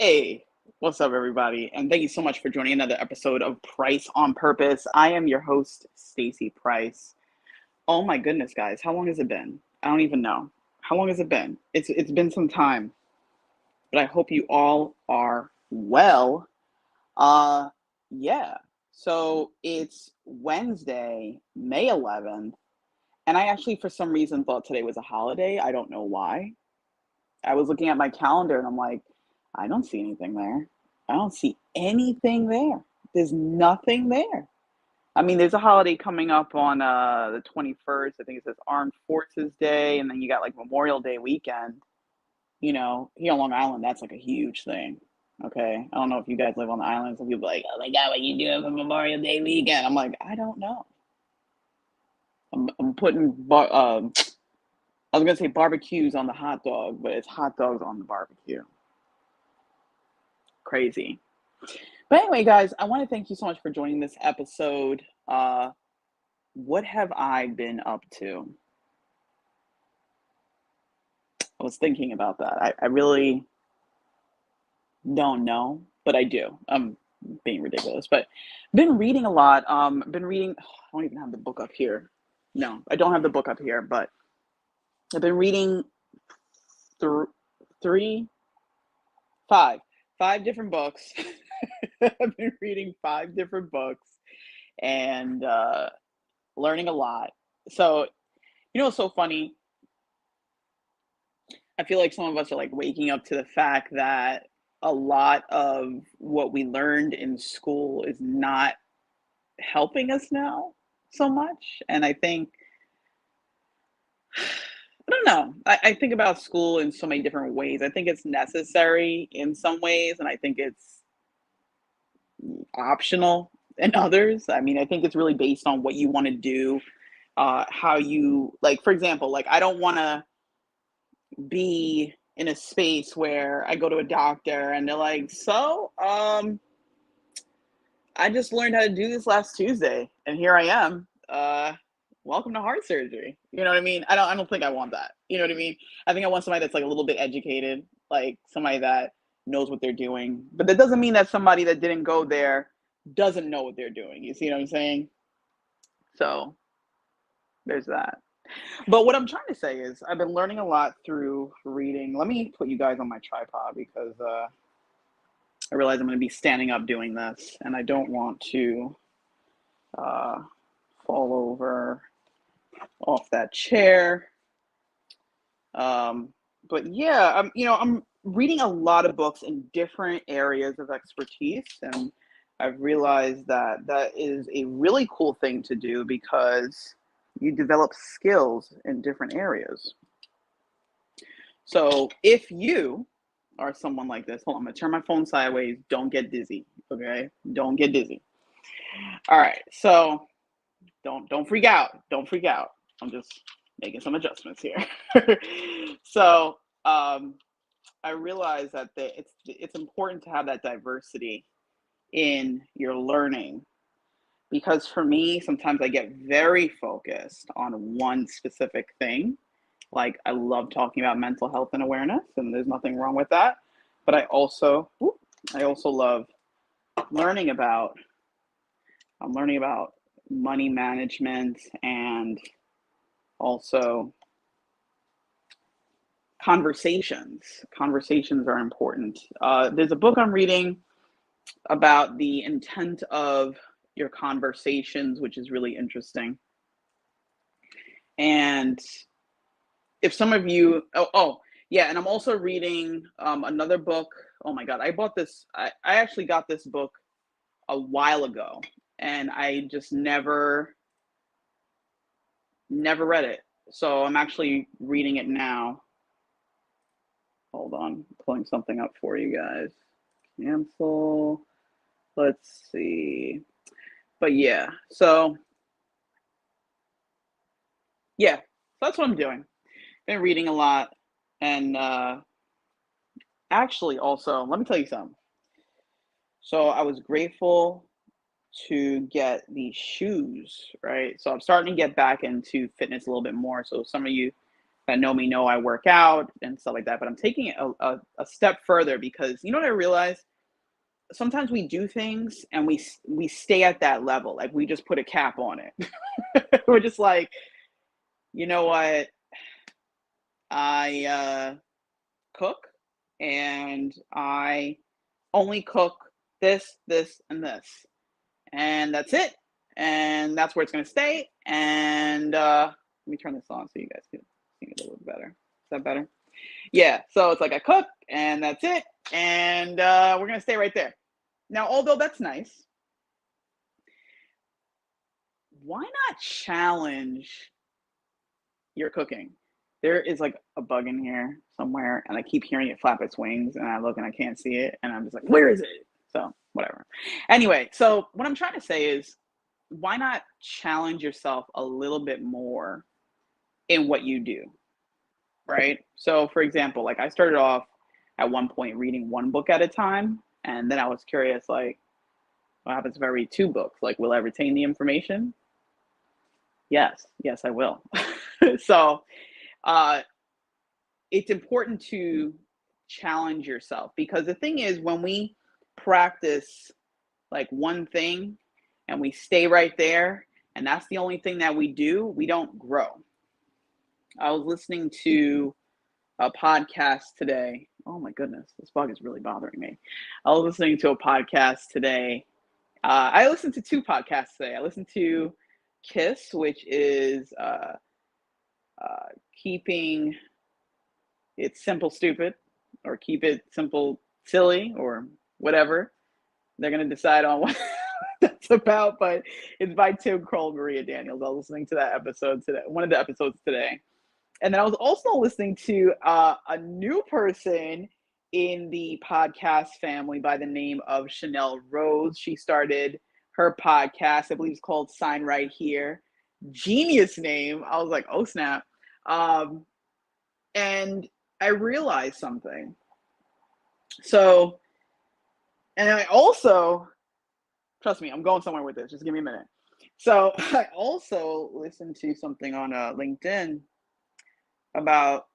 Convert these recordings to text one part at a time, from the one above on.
Hey, what's up, everybody? And thank you so much for joining another episode of Price on Purpose. I am your host, Stacy Price. Oh my goodness, guys, how long has it been? I don't even know. How long has it been? It's been some time, but I hope you all are well. Uh, yeah. So it's Wednesday, May 11th, and I actually, for some reason, thought today was a holiday. I don't know why. I was looking at my calendar and I'm like, I don't see anything there. I don't see anything there. There's nothing there. I mean, there's a holiday coming up on the 21st. I think it says Armed Forces Day, and then you got like Memorial Day weekend. Here on Long Island, that's like a huge thing. Okay. I don't know if you guys live on the island. Some people are like, oh my God, what you doing for Memorial Day weekend? I'm like, I don't know. I'm putting I was gonna say barbecues on the hot dog, but it's hot dogs on the barbecue. Crazy. But anyway, guys, I want to thank you so much for joining this episode. What have I been up to? I was thinking about that. I really don't know, but I do. I'm being ridiculous, but been reading a lot. Been reading. I don't even have the book up here. No, I don't have the book up here, but I've been reading through three, five different books. I've been reading five different books and learning a lot. So, what's so funny? I feel like some of us are like waking up to the fact that a lot of what we learned in school is not helping us now so much. And I think, I don't know, I think about school in so many different ways. I think it's necessary in some ways, and I think it's optional in others. I mean, I think it's really based on what you want to do, how you, like, for example, like, I don't want to be in a space where I go to a doctor and they're like, so, I just learned how to do this last Tuesday and here I am. Welcome to heart surgery. You know what I mean? I don't think I want that. You know what I mean? I think I want somebody that's like a little bit educated, like somebody that knows what they're doing. But that doesn't mean that somebody that didn't go there doesn't know what they're doing. You see what I'm saying? So there's that. But what I'm trying to say is I've been learning a lot through reading. Let me put you guys on my tripod because I realize I'm going to be standing up doing this, and I don't want to uh, fall over off that chair. But yeah, I'm reading a lot of books in different areas of expertise, and I've realized that that is a really cool thing to do because you develop skills in different areas. So if you are someone like this, hold on, I'm gonna turn my phone sideways. Don't get dizzy, okay? Don't get dizzy. All right, so don't freak out. Don't freak out. I'm just making some adjustments here. So I realize that it's important to have that diversity in your learning because for me, sometimes I get very focused on one specific thing. Like I love talking about mental health and awareness, and there's nothing wrong with that. But I also love learning about I'm learning about money management and also conversations. Conversations are important. There's a book I'm reading about the intent of your conversations, which is really interesting. And if some of you, yeah, and I'm also reading another book. Oh my God, I bought this. I actually got this book a while ago, and I just never read it. So I'm actually reading it now. Hold on, pulling something up for you guys. Cancel. Let's see. But yeah, so yeah, so that's what I'm doing. Been reading a lot, and actually, also, let me tell you something. So I was grateful to get these shoes, right? So I'm starting to get back into fitness a little bit more. So some of you that know me know I work out and stuff like that. But I'm taking it a step further because you know what I realized? Sometimes we do things and we stay at that level. Like we just put a cap on it. We're just like, you know what? I cook and I only cook this, this, and this. And that's it. And that's where it's gonna stay. And let me turn this on so you guys can see it a little better. Is that better? Yeah. So it's like I cook and that's it. And we're gonna stay right there. Now, although that's nice, why not challenge your cooking? There is like a bug in here somewhere, and I keep hearing it flap its wings, and I look and I can't see it, and I'm just like, where is it? So, whatever. Anyway, so what I'm trying to say is, why not challenge yourself a little bit more in what you do, right? So, for example, like I started off at one point reading one book at a time, and then I was curious, like, what happens if I read two books? Like, will I retain the information? Yes, yes, I will. So, uh, it's important to challenge yourself because the thing is, when we practice like one thing and we stay right there, and that's the only thing that we do, we don't grow. I was listening to a podcast today. Oh my goodness, this bug is really bothering me. I was listening to a podcast today. I listened to two podcasts today. I listened to Kiss, which is keeping it simple, stupid, or keep it simple, silly, or whatever. They're going to decide on what that's about, but it's by Tim Kroll and Maria Daniels. I was listening to that episode today, one of the episodes today. And then I was also listening to a new person in the podcast family by the name of Chanel Rose. She started her podcast, I believe it's called Sign Right Here. Genius name. I was like, oh snap. And I realized something. So, and I also, trust me, I'm going somewhere with this. Just give me a minute. So I also listened to something on LinkedIn about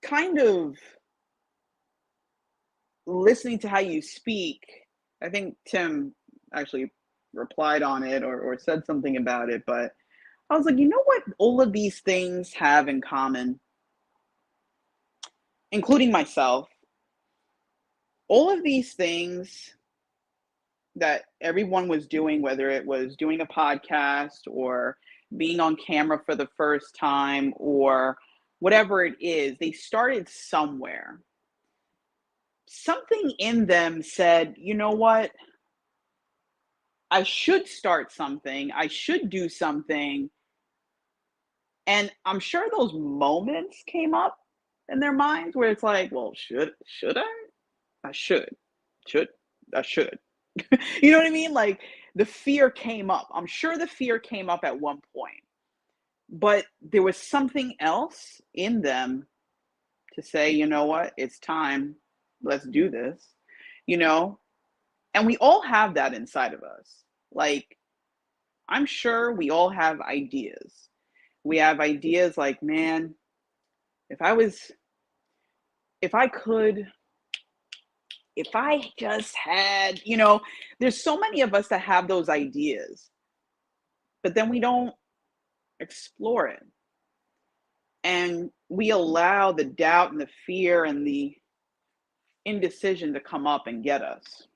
kind of listening to how you speak. I think Tim actually replied on it or said something about it, but I was like, you know what all of these things have in common, including myself? All of these things that everyone was doing, whether it was doing a podcast or being on camera for the first time or whatever it is, they started somewhere. Something in them said, you know what? I should start something. I should do something. And I'm sure those moments came up in their minds where it's like, well, should I? I should. Should I should. You know what I mean? Like the fear came up. I'm sure the fear came up at one point. But there was something else in them to say, you know what? It's time. Let's do this. You know? And we all have that inside of us. Like I'm sure we all have ideas. We have ideas like, man, if I was, if I could, if I just had, there's so many of us that have those ideas, but then we don't explore it. And we allow the doubt and the fear and the indecision to come up and get us.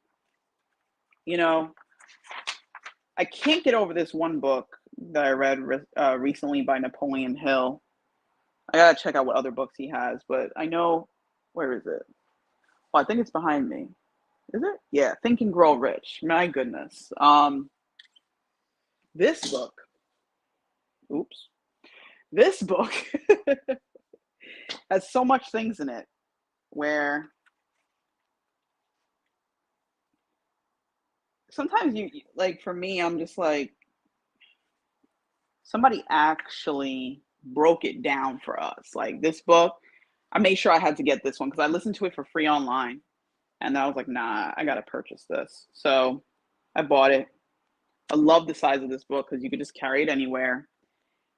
I can't get over this one book that I read recently by Napoleon Hill. I gotta check out what other books he has, but I know, where is it? Well, I think it's behind me. Is it? Yeah, Think and Grow Rich. My goodness. This book, oops, this book has so much things in it where sometimes like for me, I'm just like, somebody actually broke it down for us. Like this book, I made sure I had to get this one because I listened to it for free online. And I was like, nah, I got to purchase this. So I bought it. I love the size of this book because you could just carry it anywhere.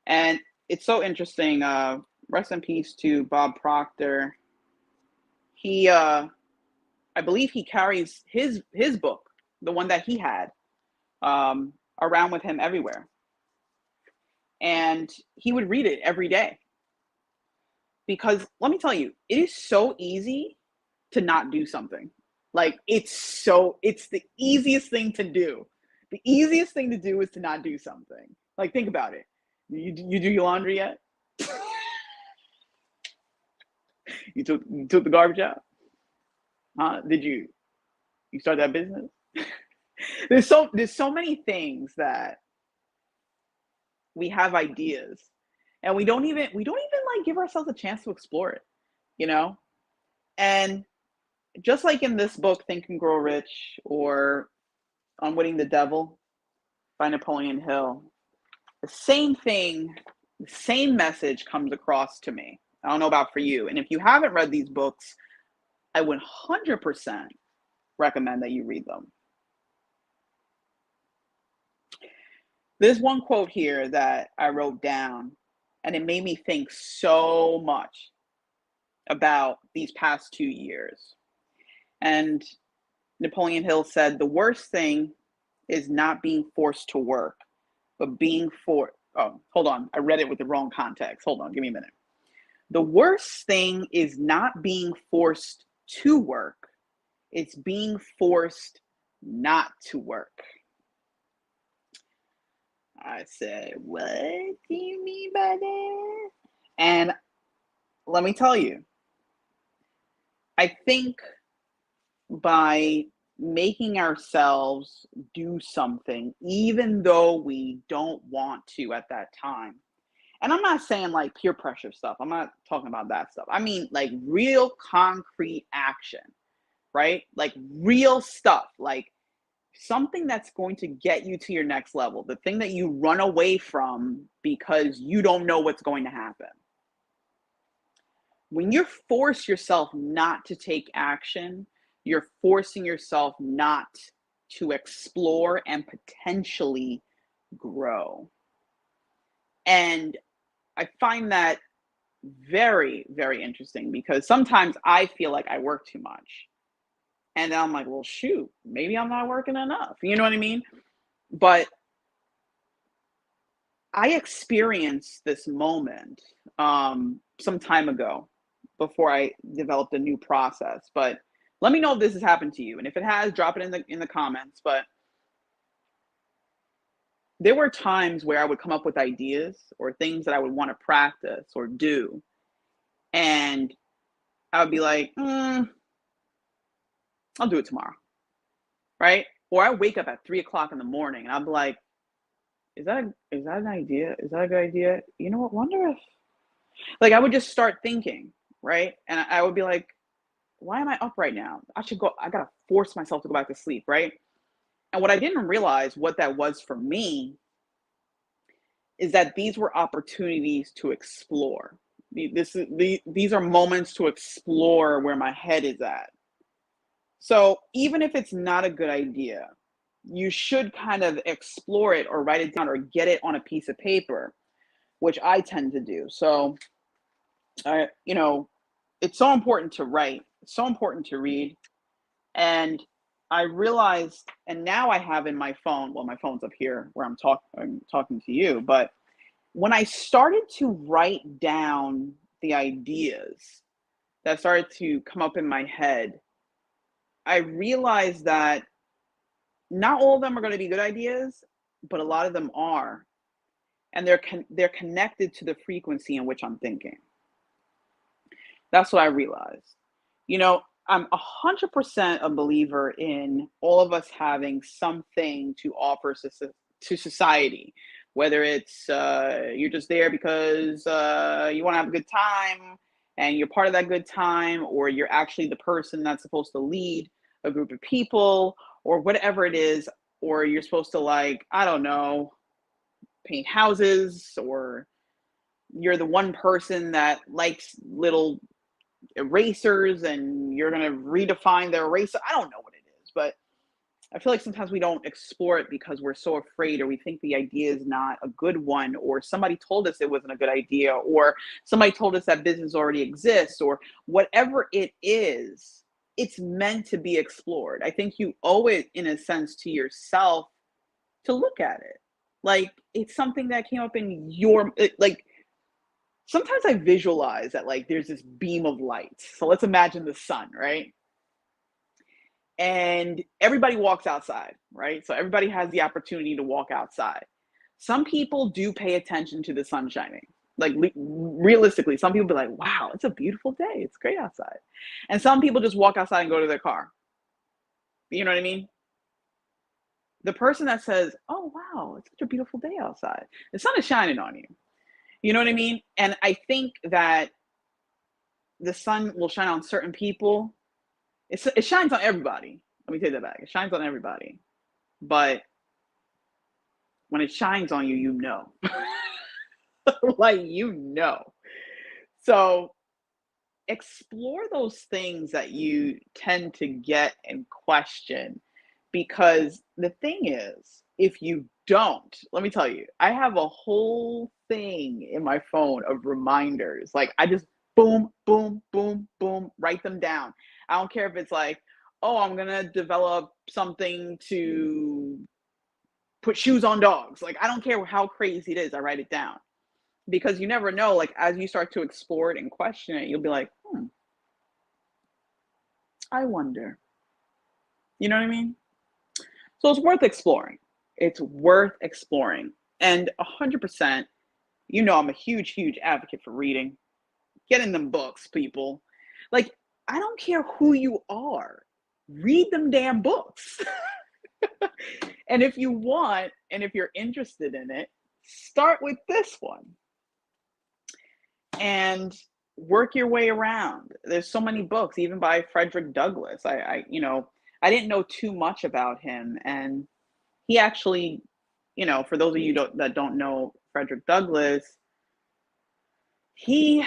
And it's so interesting. rest in peace to Bob Proctor. He, I believe he carries his book, the one that he had, around with him everywhere. And he would read it every day. Because let me tell you, it is so easy to not do something. Like it's the easiest thing to do. The easiest thing to do is to not do something. Like think about it. You do your laundry yet? You took the garbage out? Huh? Did you start that business? There's so many things that we have ideas and we don't even like give ourselves a chance to explore it, you know? And just like in this book, Think and Grow Rich, or Unwitting the Devil by Napoleon Hill, the same thing, the same message comes across to me. I don't know about for you. And if you haven't read these books, I would 100% recommend that you read them. There's one quote here that I wrote down, and it made me think so much about these past 2 years. And Napoleon Hill said, the worst thing is not being forced to work, but being oh, hold on. I read it with the wrong context. Hold on. Give me a minute. The worst thing is not being forced to work. It's being forced not to work. I said, what do you mean by that? And let me tell you, I think by making ourselves do something, even though we don't want to at that time. And I'm not saying like peer pressure stuff. I'm not talking about that stuff. I mean like real concrete action, right? Like real stuff, like something that's going to get you to your next level, the thing that you run away from because you don't know what's going to happen. When you force yourself not to take action, you're forcing yourself not to explore and potentially grow. And I find that very, very interesting because sometimes I feel like I work too much. And then I'm like, well, shoot, maybe I'm not working enough. You know what I mean? But I experienced this moment some time ago before I developed a new process. But let me know if this has happened to you. And if it has, drop it in the comments. But there were times where I would come up with ideas or things that I would want to practice or do. And I would be like, I'll do it tomorrow. Right? Or I wake up at 3:00 in the morning and I'd be like, is that an idea? Is that a good idea? You know what? Wonder if, like, I would just start thinking, right? And I would be like, why am I up right now? I gotta force myself to go back to sleep, right? And what I didn't realize what that was for me is that these were opportunities to explore. These are moments to explore where my head is at. So even if it's not a good idea, you should kind of explore it or write it down or get it on a piece of paper, which I tend to do. So, it's so important to write. It's so important to read. And I realized, and now I have in my phone, well, my phone's up here where I'm talking to you, but when I started to write down the ideas that started to come up in my head, I realized that not all of them are going to be good ideas, but a lot of them are. And they're connected to the frequency in which I'm thinking. That's what I realized. I'm 100% a believer in all of us having something to offer to society, whether it's you're just there because you want to have a good time and you're part of that good time, or you're actually the person that's supposed to lead a group of people, or whatever it is, or you're supposed to, like, I don't know, paint houses, or you're the one person that likes little erasers and you're going to redefine their eraser. I don't know what it is, but I feel like sometimes we don't explore it because we're so afraid, or we think the idea is not a good one, or somebody told us it wasn't a good idea, or somebody told us that business already exists, or whatever it is, it's meant to be explored. I think you owe it, in a sense, to yourself to look at it. Like, it's something that came up in like, sometimes I visualize that, like, there's this beam of light. So let's imagine the sun, right? And everybody walks outside, right? So everybody has the opportunity to walk outside. Some people do pay attention to the sun shining. Like, realistically, some people be like, wow, it's a beautiful day. It's great outside. And some people just walk outside and go to their car. You know what I mean? The person that says, oh, wow, it's such a beautiful day outside. The sun is shining on you. You know what I mean? And I think that the sun will shine on certain people. It shines on everybody. Let me take that back. It shines on everybody. But when it shines on you, you know. Like, you know. So explore those things that you tend to get and question, because the thing is, if you don't, let me tell you, I have a whole thing in my phone of reminders. Like, I just boom, boom, boom, boom, write them down. I don't care if it's like, oh, I'm going to develop something to put shoes on dogs. Like, I don't care how crazy it is. I write it down, because you never know. Like, as you start to explore it and question it, you'll be like, I wonder. You know what I mean? So it's worth exploring. It's worth exploring. And 100%, I'm a huge, huge advocate for reading. Get in them books, people. Like, I don't care who you are. Read them damn books. And if you want, and if you're interested in it, start with this one and work your way around. There's so many books, even by Frederick Douglass. I didn't know too much about him, and he actually, for those of you that don't know Frederick Douglass, he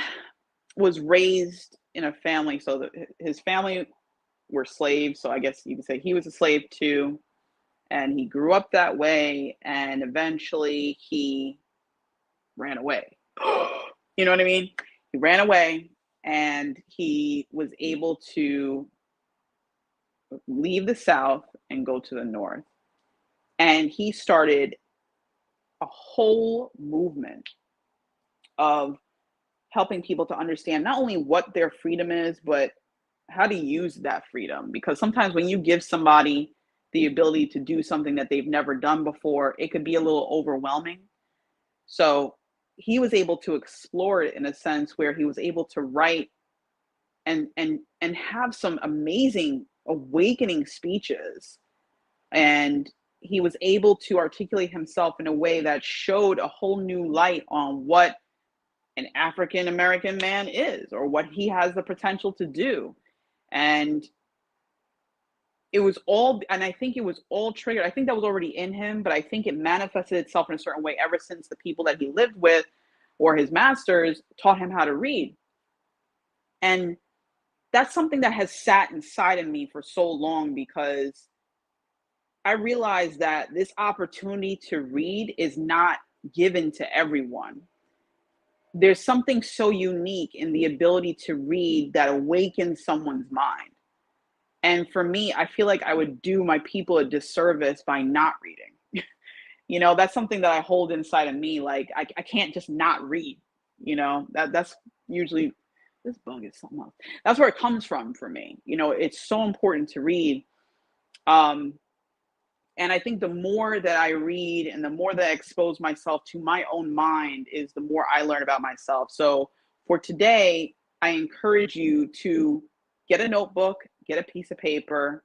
was raised in a family, so that his family were slaves. So I guess you could say he was a slave too. And he grew up that way, and eventually he ran away. You know what I mean? He ran away, and he was able to leave the South and go to the North. And he started a whole movement of helping people to understand not only what their freedom is, but how to use that freedom. Because sometimes when you give somebody the ability to do something that they've never done before, it could be a little overwhelming. So he was able to explore it in a sense where he was able to write and have some amazing awakening speeches. And he was able to articulate himself in a way that showed a whole new light on what an African American man is, or what he has the potential to do. And I think it was all triggered. I think that was already in him, but I think it manifested itself in a certain way ever since the people that he lived with, or his masters, taught him how to read. And that's something that has sat inside of me for so long, because I realized that this opportunity to read is not given to everyone. There's something so unique in the ability to read that awakens someone's mind. And for me, I feel like I would do my people a disservice by not reading. That's something that I hold inside of me. Like, I can't just not read. That's usually, this bug is something else. That's where it comes from for me. It's so important to read. And I think the more that I read and the more that I expose myself to my own mind is the more I learn about myself. So for today, I encourage you to get a notebook, get a piece of paper,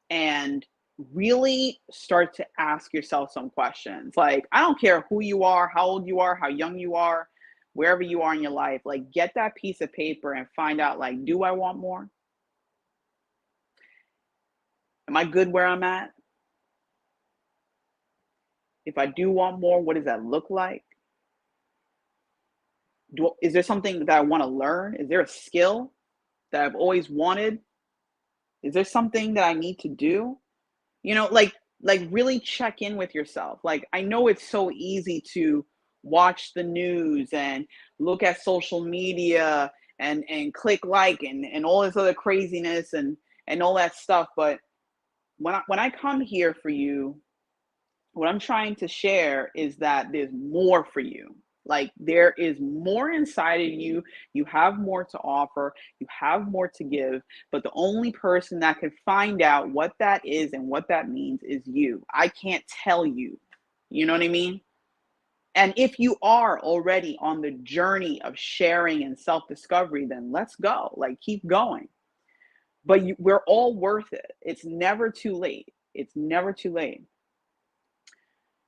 and really start to ask yourself some questions. Like, I don't care who you are, how old you are, how young you are, wherever you are in your life, like, get that piece of paper and find out, like, do I want more? Am I good where I'm at? If I do want more, what does that look like? Is there something that I want to learn? Is there a skill that I've always wanted? Is there something that I need to do? Like really check in with yourself. Like, I know it's so easy to watch the news and look at social media and click like and all this other craziness and all that stuff, but when I come here for you, what I'm trying to share is that there's more for you. Like, there is more inside of you. You have more to offer. You have more to give. But the only person that can find out what that is and what that means is you. I can't tell you. You know what I mean? And if you are already on the journey of sharing and self discovery, then let's go. Like, keep going. But we're all worth it. It's never too late. It's never too late.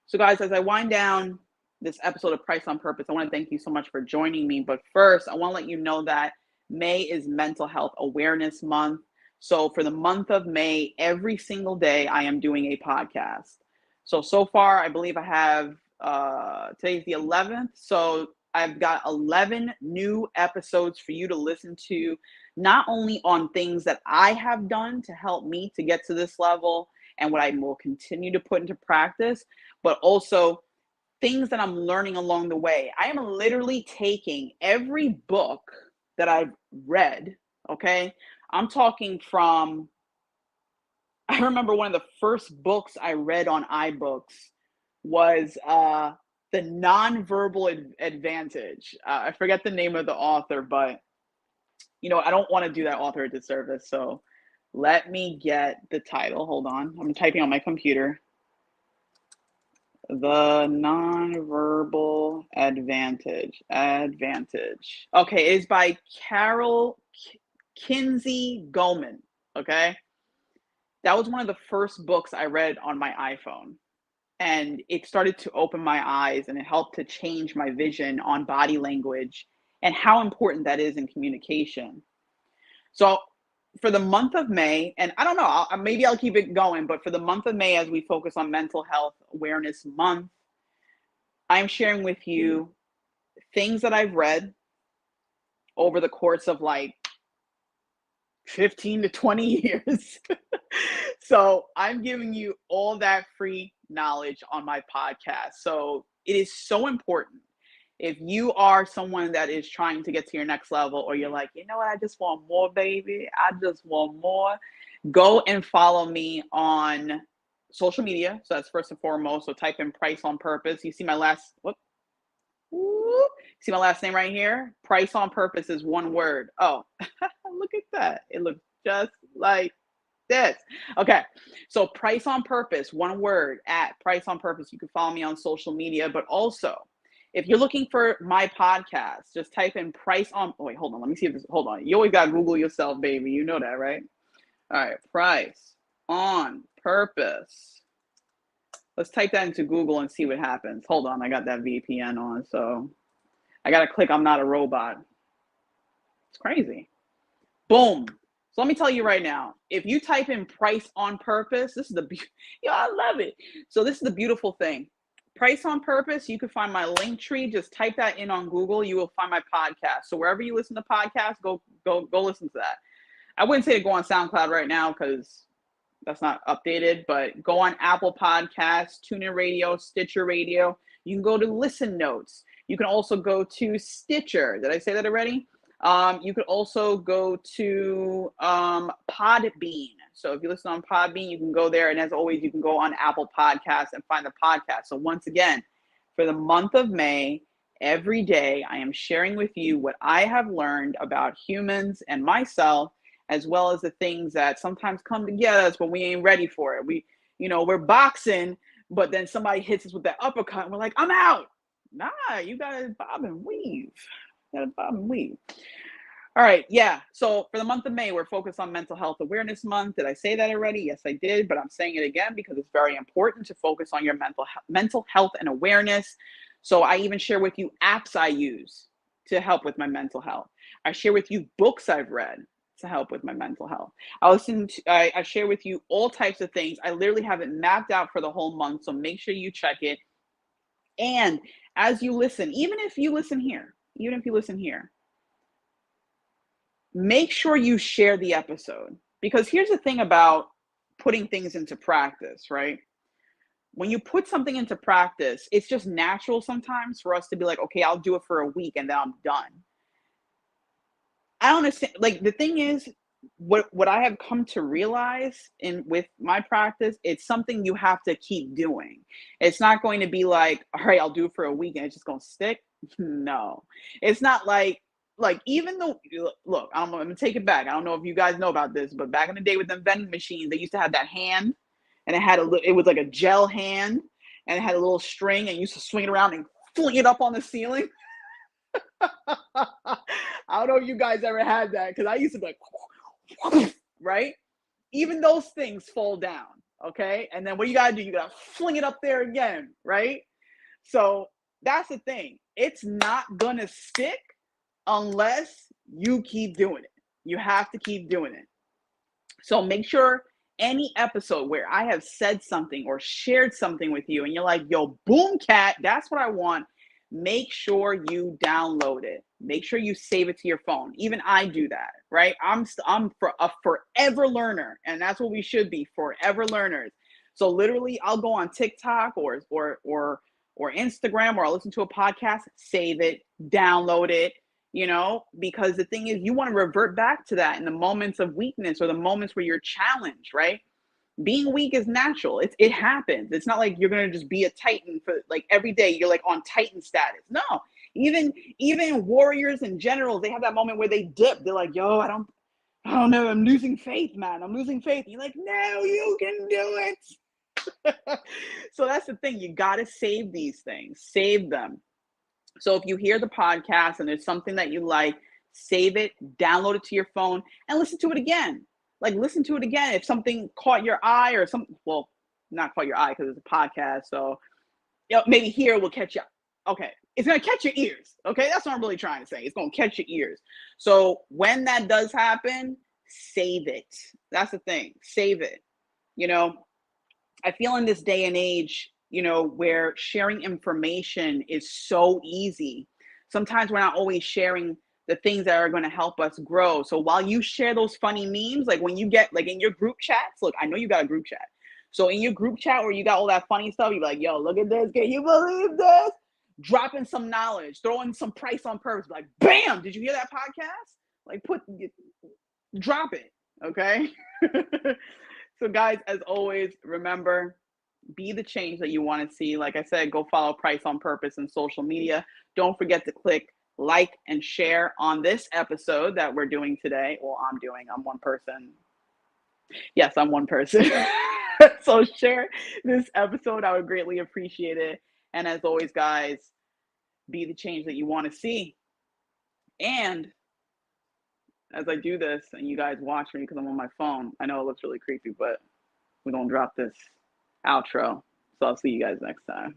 So, guys, as I wind down this episode of Price on Purpose, I want to thank you so much for joining me. But first, I want to let you know that May is Mental Health Awareness Month. So for the month of May, every single day, I am doing a podcast. So far, I believe I have, today's the 11th. So I've got 11 new episodes for you to listen to, not only on things that I have done to help me to get to this level and what I will continue to put into practice, but also things that I'm learning along the way. I am literally taking every book that I've read, okay? I'm talking from, I remember one of the first books I read on iBooks was The Nonverbal Advantage. I forget the name of the author, but I don't want to do that author a disservice. So let me get the title. Hold on. I'm typing on my computer. The Nonverbal Advantage. Okay, it is by Carol Kinsey Goldman. Okay. That was one of the first books I read on my iPhone. And it started to open my eyes, and it helped to change my vision on body language and how important that is in communication. So for the month of May, and I don't know, maybe I'll keep it going, but for the month of May, as we focus on Mental Health Awareness Month, I'm sharing with you things that I've read over the course of like 15 to 20 years. So I'm giving you all that free knowledge on my podcast. So it is so important. If you are someone that is trying to get to your next level, or you're like, you know what, I just want more, baby. I just want more. Go and follow me on social media. So that's first and foremost. So type in Price on Purpose. You see my last, see my last name right here? Price on Purpose is one word. Oh, look at that. It looks just like this. Okay. So Price on Purpose, one word, at Price on Purpose. You can follow me on social media, but also, if you're looking for my podcast, just type in Price on, oh wait, hold on. Let me see if this, hold on. You always got to Google yourself, baby. You know that, right? All right. Price on Purpose. Let's type that into Google and see what happens. Hold on. I got that VPN on. So I got to click I'm not a robot. It's crazy. Boom. So let me tell you right now, if you type in Price on Purpose, this is I love it. So this is the beautiful thing. Price on Purpose, you can find my link tree. Just type that in on Google. You will find my podcast. So wherever you listen to podcasts, go listen to that. I wouldn't say to go on SoundCloud right now because that's not updated, but go on Apple Podcasts, TuneIn Radio, Stitcher Radio. You can go to Listen Notes. You can also go to Stitcher. Did I say that already? You could also go to Podbean. So if you listen on Podbean, you can go there. And as always, you can go on Apple Podcasts and find the podcast. So once again, for the month of May, every day I am sharing with you what I have learned about humans and myself, as well as the things that sometimes come to get us when we ain't ready for it. We're boxing, but then somebody hits us with that uppercut and we're like, I'm out. Nah, you gotta bob and weave. All right, yeah. So for the month of May, we're focused on Mental Health Awareness Month. Did I say that already? Yes, I did, but I'm saying it again because it's very important to focus on your mental health and awareness. So I even share with you apps I use to help with my mental health. I share with you books I've read to help with my mental health. I share with you all types of things. I literally have it mapped out for the whole month, so make sure you check it. And as you listen, even if you listen here, make sure you share the episode. Because here's the thing about putting things into practice, right? When you put something into practice, it's just natural sometimes for us to be like, okay, I'll do it for a week and then I'm done. I don't understand. Like the thing is, what I have come to realize in with my practice, it's something you have to keep doing. It's not going to be like, all right, I'll do it for a week and it's just gonna stick. No, it's not like even though look, I'm gonna take it back. I don't know if you guys know about this, but back in the day with them vending machines, they used to have that hand, and it was like a gel hand, and it had a little string, and you used to swing it around and fling it up on the ceiling. I don't know if you guys ever had that because I used to be like, right? Even those things fall down, okay? And then what you gotta do? You gotta fling it up there again, right? So that's the thing. It's not gonna stick unless you keep doing it. You have to keep doing it. So make sure any episode where I have said something or shared something with you and you're like, yo, boom, cat, that's what I want. Make sure you download it. Make sure you save it to your phone. Even I do that, right? I'm for a forever learner, and that's what we should be, forever learners. So literally, I'll go on TikTok or Instagram, or I'll listen to a podcast, save it, download it, because the thing is, you want to revert back to that in the moments of weakness or the moments where you're challenged, right? Being weak is natural. It happens. It's not like you're gonna just be a titan for like every day. You're like on titan status. No, even warriors and generals, they have that moment where they dip. They're like, yo, I don't know. I'm losing faith, man. I'm losing faith. And you're like, no, you can do it. So that's the thing. You gotta save these things. Save them. So if you hear the podcast and there's something that you like, save it, download it to your phone, and listen to it again. Like listen to it again. If something caught your eye or something, well, not caught your eye because it's a podcast. So maybe here will catch you. Okay. It's going to catch your ears. Okay. That's what I'm really trying to say. It's going to catch your ears. So when that does happen, save it. That's the thing. Save it. I feel in this day and age, where sharing information is so easy. Sometimes we're not always sharing the things that are going to help us grow. So while you share those funny memes, like when you get like in your group chats, look, I know you got a group chat. So in your group chat where you got all that funny stuff, you're like, yo, look at this. Can you believe this? Dropping some knowledge, throwing some price on purpose. Like, bam, did you hear that podcast? Like drop it. Okay. So guys, as always, remember, be the change that you want to see. Like I said, go follow Price on Purpose in social media. Don't forget to click like and share on this episode that we're doing today. Well, I'm one person. Yes, I'm one person. So share this episode. I would greatly appreciate it. And as always, guys, be the change that you want to see. And as I do this and you guys watch me because I'm on my phone, I know it looks really creepy, but we're going to drop this outro. So I'll see you guys next time.